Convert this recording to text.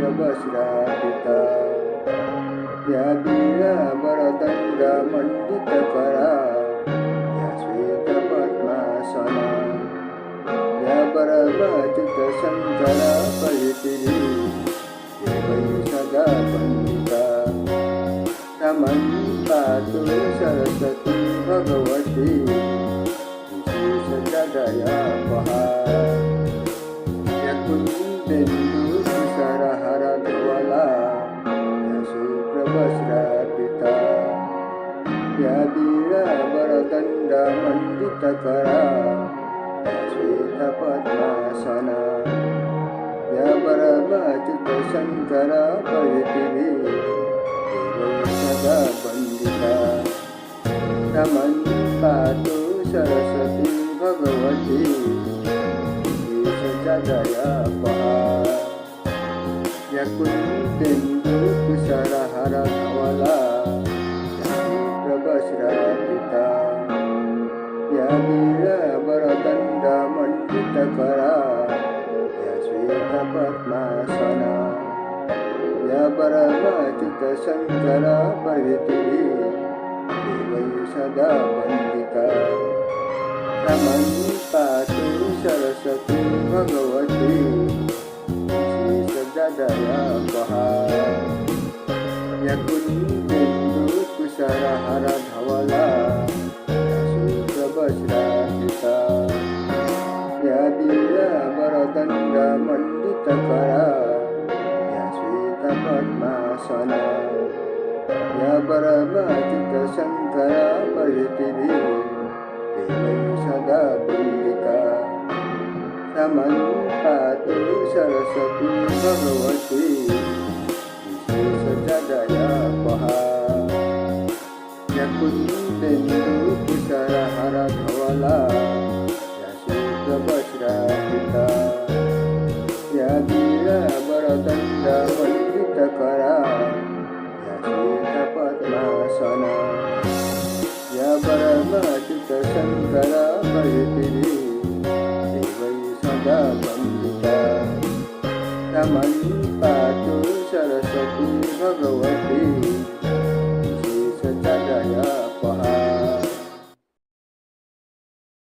सूत्रवस्त्रापिता या वीणावरदण्डमण्डितकरा या श्वेतपद्मासना या परमच्युतशङ्करा परितिरी देवै सदा वन्दिता रमं पातु सरस्वती भगवती विशेषदया या कुन्देन्दुकुशरहरधवला या शुभ्रवस्त्रापिता या वीणावरदण्डमण्डितकरा या श्वेतपद्मासना या परमच्युतशङ्करा परितिरी देवै सदा वन्दिता रमं पातु सरस्वती भगवती विशेषदया या कुन्देन्दुकुशरहरधवला या शुभ्रवस्त्रापिता या वीणावरदण्डमण्डितकरा या श्वेतपद्मासना या परमच्युतशङ्करा परितिरी देवै सदा वन्दिता रमं पातु सरस्वती भगवती विशेषदया या कुन्देन्दुकुशरहरधवला या शुभ्रवस्त्रापिता या वीणावरदण्डमण्डितकरा या श्वेतपद्मासना या परमच्युतशङ्करा परितिरी देवै सदा वन्दिता रमं पातु सरस्वती भगवती विशेषदया या कुन्देन्दुकुशरहरधवला या शुभ्रवस्त्रापिता या वीणावरदण्डमण्डितकरा या श्वेतपद्मासना या परमच्युतशङ्करा परितिरी देवै सदा वन्दिता रमं पातु सरस्वती भगवती